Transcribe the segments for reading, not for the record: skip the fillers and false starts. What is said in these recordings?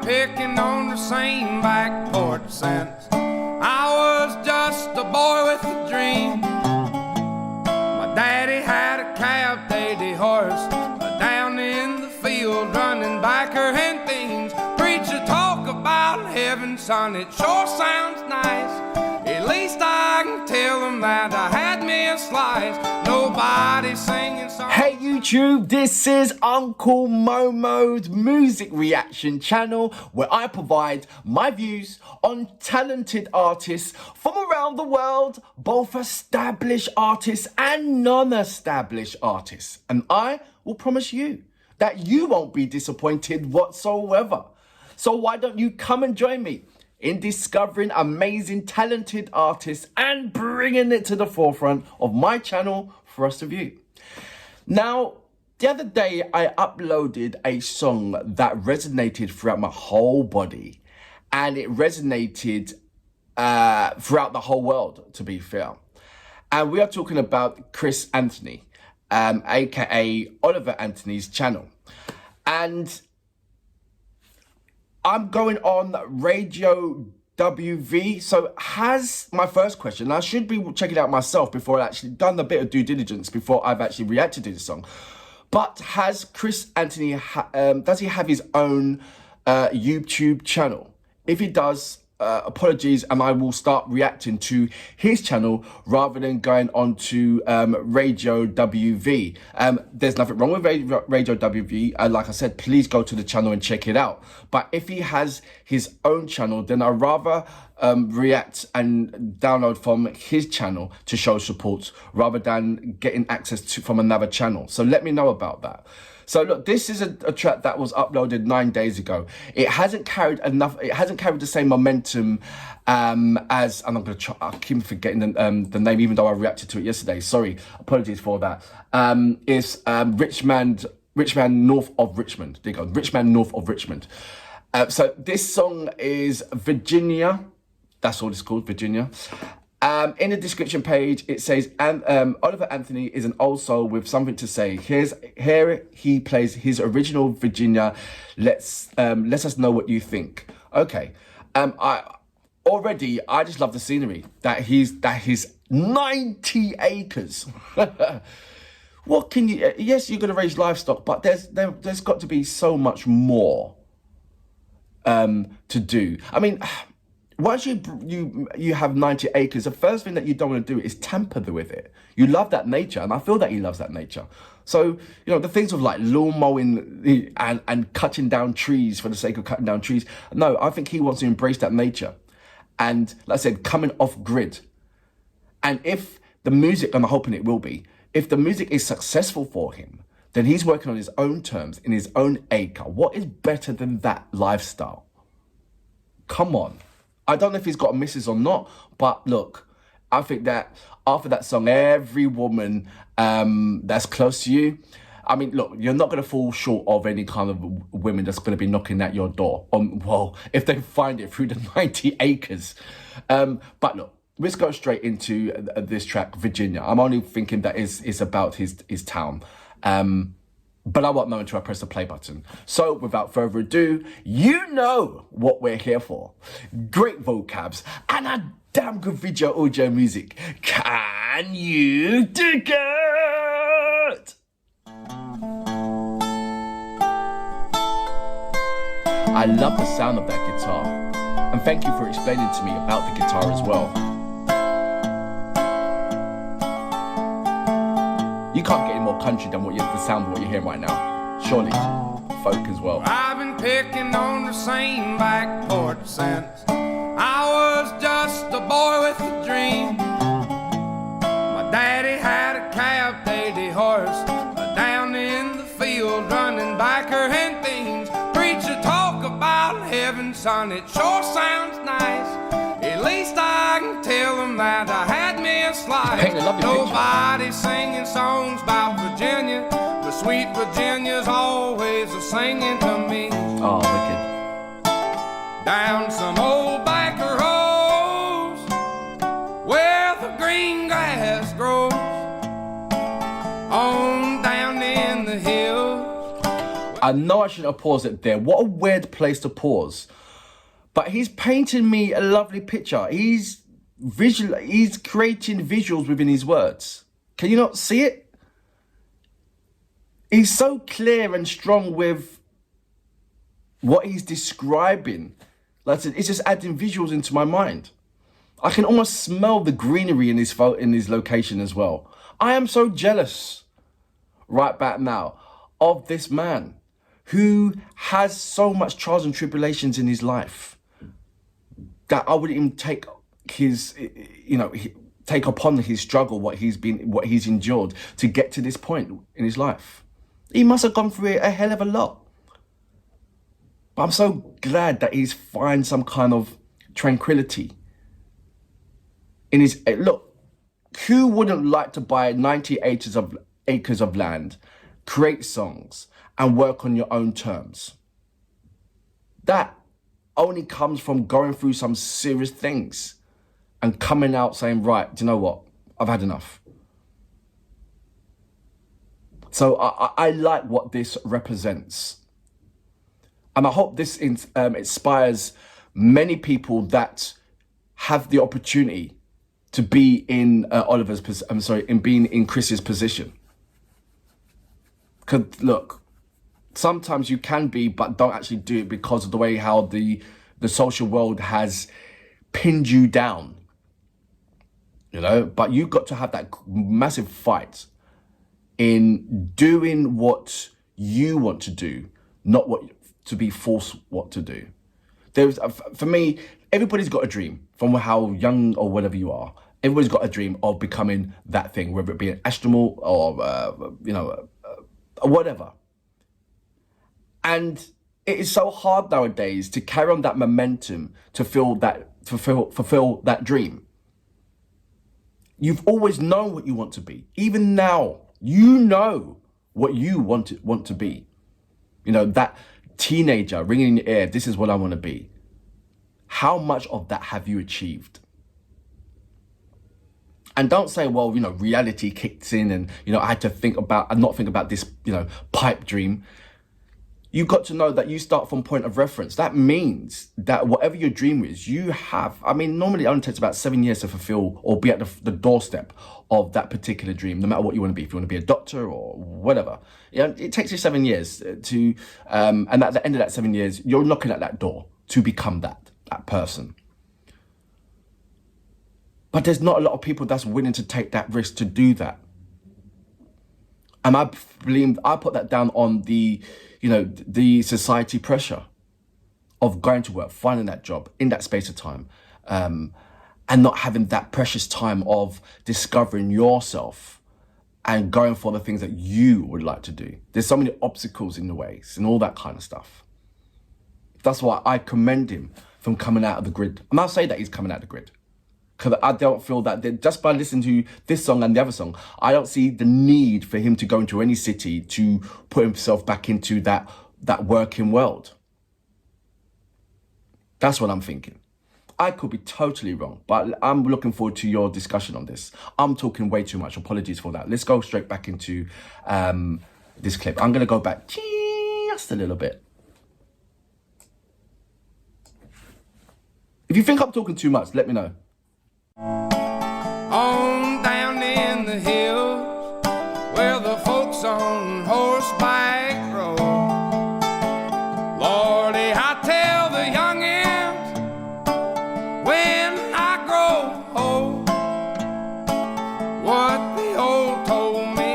picking on the same back porch since I was just a boy with a dream. My daddy had a calf-dated horse down in the field running backer and things. Preacher talk about heaven, son, it sure sounds nice. At least I can tell them that I had me a slice. Nobody singing songs. Hey YouTube, this is Uncle Momo's music reaction channel where I provide my views on talented artists from around the world, both established artists and non-established artists. And I will promise you that you won't be disappointed whatsoever. So why don't you come and join me in discovering amazing, talented artists and bringing it to the forefront of my channel for us to view. Now, the other day, I uploaded a song that resonated throughout my whole body, and it resonated throughout the whole world, to be fair. And we are talking about Chris Anthony, aka Oliver Anthony's channel. And I'm going on Radio WV. So has my first question, I should be checking it out myself before I actually done a bit of due diligence before I've actually reacted to the song. But has Chris Anthony, does he have his own YouTube channel? If he does, apologies, and I will start reacting to his channel rather than going on to Radio WV. There's nothing wrong with Radio WV. Like I said, please go to the channel and check it out. But if he has his own channel, then I'd rather react and download from his channel to show support rather than getting access to from another channel. So let me know about that. So look, this is a track that was uploaded 9 days ago. It hasn't carried the same momentum as, and I'm gonna try, I keep forgetting the name even though I reacted to it yesterday. Sorry, apologies for that. It's Richmond North of Richmond. There you go, Richmond North of Richmond. So this song is Virginia. That's all it's called, Virginia. In the description page, it says, Oliver Anthony is an old soul with something to say. Here he plays his original Virginia. Let us know what you think. Okay. I just love the scenery. That he's 90 acres. What can you? Yes, you're gonna raise livestock, but there's got to be so much more to do. I mean, once you have 90 acres, the first thing that you don't want to do is tamper with it. You love that nature, and I feel that he loves that nature. So, you know, the things of like lawn mowing and cutting down trees for the sake of cutting down trees. No, I think he wants to embrace that nature. And like I said, coming off grid. And if the music, and I'm hoping it will be, if the music is successful for him, then he's working on his own terms, in his own acre. What is better than that lifestyle? Come on. I don't know if he's got a missus or not, but look, I think that after that song, every woman that's close to you, I mean, look, you're not going to fall short of any kind of women that's going to be knocking at your door. Well, if they find it through the 90 acres. But look, let's go straight into this track, Virginia. I'm only thinking that it's about his town. But I won't know until I press the play button. So without further ado, you know what we're here for. Great vocabs and a damn good video audio music. Can you dig it? I love the sound of that guitar. And thank you for explaining to me about the guitar as well. You can't get any more country than the sound of what you're hearing right now. Surely, folk as well. I've been picking on the same back porch since I was just a boy with a dream. My daddy had a calf-dated horse down in the field running backer and things. Preacher talk about heaven, son, it sure sounds nice. At least I can tell them that I had me a slice. Nobody singing songs about Virginia, but sweet Virginia's always a singing to me. Oh, wicked. Down some old back roads where the green grass grows, on down in the hills. I know I shouldn't have paused it there. What a weird place to pause. But he's painting me a lovely picture. He's creating visuals within his words. Can you not see it? He's so clear and strong with what he's describing. Like I said, it's just adding visuals into my mind. I can almost smell the greenery in his location as well. I am so jealous right back now of this man who has so much trials and tribulations in his life that I wouldn't even take take upon his struggle, what he's endured to get to this point in his life. He must have gone through a hell of a lot. But I'm so glad that he's found some kind of tranquility in his look. Who wouldn't like to buy 90 acres of land, create songs, and work on your own terms? That only comes from going through some serious things and coming out saying, right, do you know what? I've had enough. So I like what this represents. And I hope this inspires many people that have the opportunity to be in being in Chris's position. Because look, sometimes you can be, but don't actually do it because of the way how the social world has pinned you down. You know, but you've got to have that massive fight in doing what you want to do, not what to be forced what to do. For me, everybody's got a dream from how young or whatever you are. Everybody's got a dream of becoming that thing, whether it be an astronaut or whatever. And it is so hard nowadays to carry on that momentum to fulfill that dream. You've always known what you want to be. Even now, you know what you want to be. You know, that teenager ringing in your ear, this is what I want to be. How much of that have you achieved? And don't say, well, reality kicked in and, I had to not think about this, pipe dream. You've got to know that you start from point of reference. That means that whatever your dream is, you have, normally it only takes about 7 years to fulfill or be at the doorstep of that particular dream, no matter what you want to be. If you want to be a doctor or whatever, it takes you 7 years to, and at the end of that 7 years, you're knocking at that door to become that person. But there's not a lot of people that's willing to take that risk to do that. And I believe I put that down on the society pressure of going to work, finding that job in that space of time, and not having that precious time of discovering yourself and going for the things that you would like to do. There's so many obstacles in the ways and all that kind of stuff. That's why I commend him from coming out of the grid. And I'll say that he's coming out of the grid. Because I don't feel that just by listening to this song and the other song, I don't see the need for him to go into any city to put himself back into that working world. That's what I'm thinking. I could be totally wrong, but I'm looking forward to your discussion on this. I'm talking way too much. Apologies for that. Let's go straight back into this clip. I'm going to go back just a little bit. If you think I'm talking too much, let me know. On down in the hills where the folks on horseback roll, Lordy, I tell the youngins when I grow old what the old told me.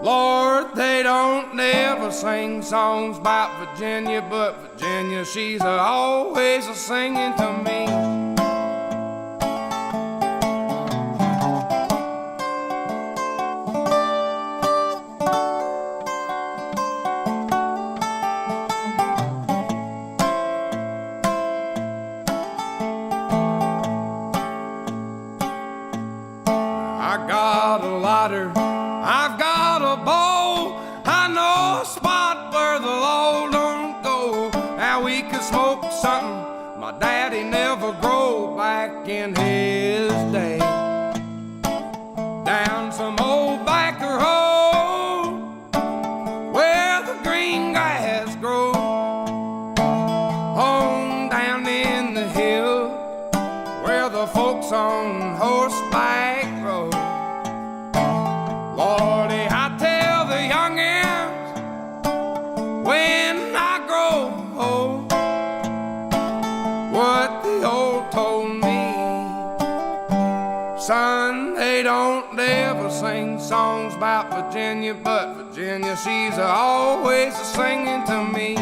Lord, they don't never sing songs about Virginia, but Virginia, she's always a-singing to me. I've got a bowl, I know a spot where the law don't go. Now we could smoke something my daddy never growed back in his day. Down some old back road, well, walks on horseback road. Lordy, I tell the youngins when I grow old what the old told me. Son, they don't ever sing songs about Virginia, but Virginia, she's always singing to me.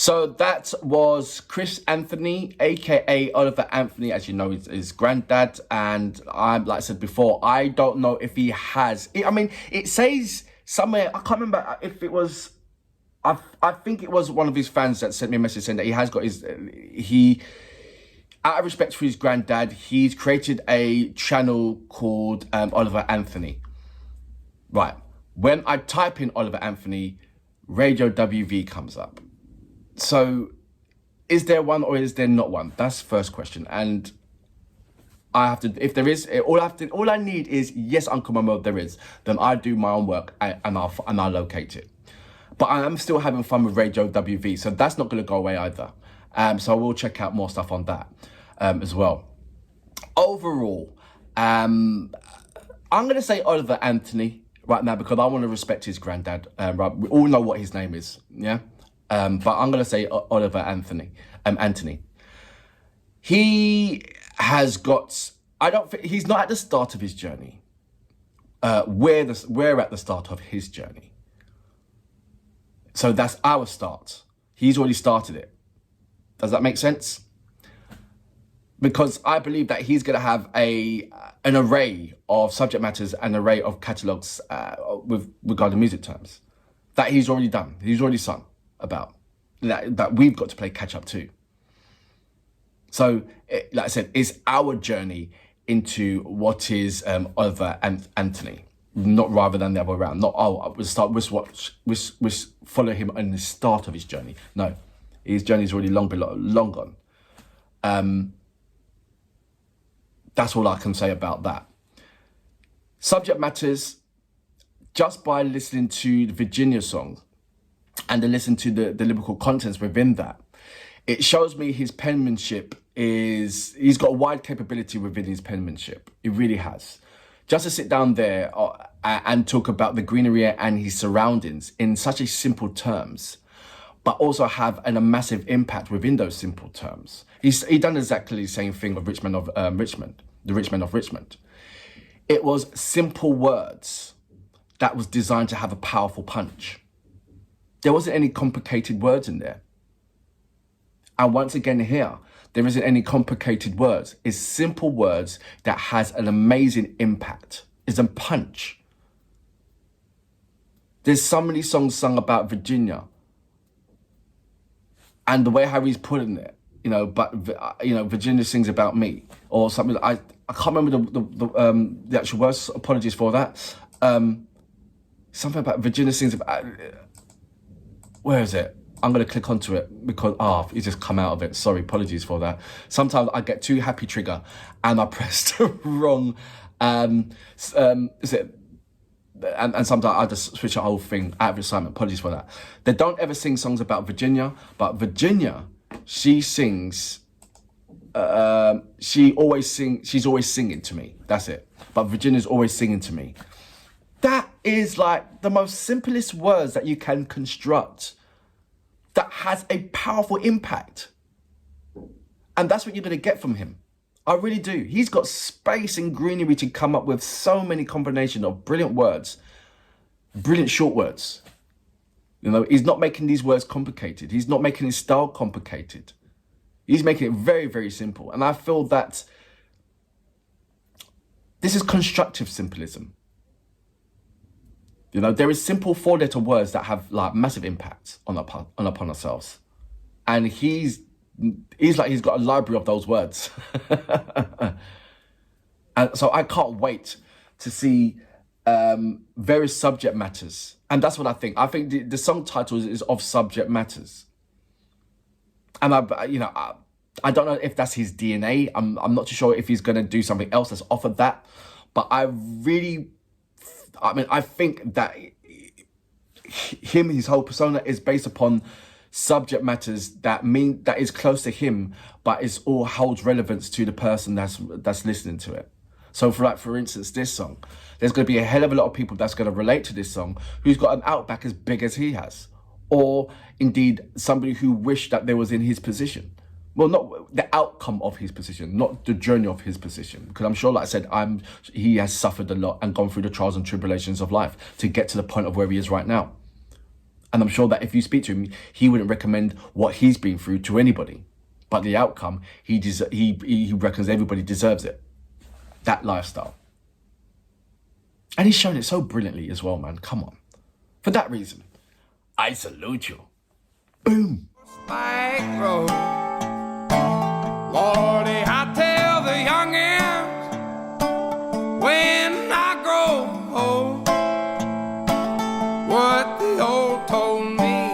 So that was Chris Anthony, aka Oliver Anthony, as you know, his granddad. And like I said before, I don't know if he has. I mean, it says somewhere, I can't remember if it was, I think it was one of his fans that sent me a message saying that he has got out of respect for his granddad, he's created a channel called Oliver Anthony. Right. When I type in Oliver Anthony, Radio WV comes up. So, is there one or is there not one? That's the first question. And I have to, if there is, all I need is, yes, Uncle Momo, there is. Then I do my own work and I'll locate it. But I am still having fun with Radio WV, so that's not going to go away either. So I will check out more stuff on that as well. Overall, I'm going to say Oliver Anthony right now because I want to respect his granddad. Right, we all know what his name is, yeah. But I'm going to say Oliver Anthony. Anthony. He has got. He's not at the start of his journey. We're at the start of his journey. So that's our start. He's already started it. Does that make sense? Because I believe that he's going to have an array of subject matters, an array of catalogues with regard to music terms that he's already done. He's already sung about that we've got to play catch up to. So, like I said, it's our journey into what is Oliver and Anthony, not rather than the other way around. Not we'll follow him on the start of his journey. No, his journey is already long gone. That's all I can say about that. Subject matters, just by listening to the Virginia song and then listen to the lyrical contents within that, it shows me his penmanship he's got a wide capability within his penmanship. It really has. Just to sit down there and talk about the greenery and his surroundings in such a simple terms, but also have a massive impact within those simple terms. He done exactly the same thing with the Men of Richmond. It was simple words that was designed to have a powerful punch. There wasn't any complicated words in there. And once again here, there isn't any complicated words. It's simple words that has an amazing impact. It's a punch. There's so many songs sung about Virginia. And the way how he's putting it, Virginia sings about me or something. I can't remember the actual words. Apologies for that. Something about Virginia sings about. Where is it? I'm going to click onto it because it just come out of it. Sorry, apologies for that. Sometimes I get too happy trigger and I press the wrong. Is it? And sometimes I just switch the whole thing out of excitement. Apologies for that. They don't ever sing songs about Virginia, but Virginia, she sings. She's always singing to me. That's it. But Virginia's always singing to me. That is like the most simplest words that you can construct that has a powerful impact. And that's what you're going to get from him. I really do. He's got space and greenery to come up with so many combinations of brilliant words, brilliant short words. He's not making these words complicated. He's not making his style complicated. He's making it very, very simple. And I feel that this is constructive simplism. There is simple 4-letter words that have like massive impacts upon ourselves. And he's like he's got a library of those words. And so I can't wait to see various subject matters. And that's what I think. I think the song title is of subject matters. And I don't know if that's his DNA. I'm not too sure if he's going to do something else that's offered that. But I think that his whole persona is based upon subject matters that is close to him, but it's all holds relevance to the person that's listening to it. So for instance, this song, there's going to be a hell of a lot of people that's going to relate to this song who's got an outback as big as he has, or indeed somebody who wished that they was in his position. Well, not the outcome of his position, not the journey of his position. Because I'm sure, like I said, he has suffered a lot and gone through the trials and tribulations of life to get to the point of where he is right now. And I'm sure that if you speak to him, he wouldn't recommend what he's been through to anybody. But the outcome, he reckons everybody deserves it. That lifestyle. And he's shown it so brilliantly as well, man. Come on. For that reason, I salute you. Boom. Spike road. Lordy, I tell the youngins when I grow old what the old told me.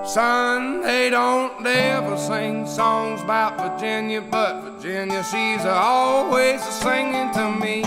Son, they don't ever sing songs about Virginia, but Virginia, she's always singing to me.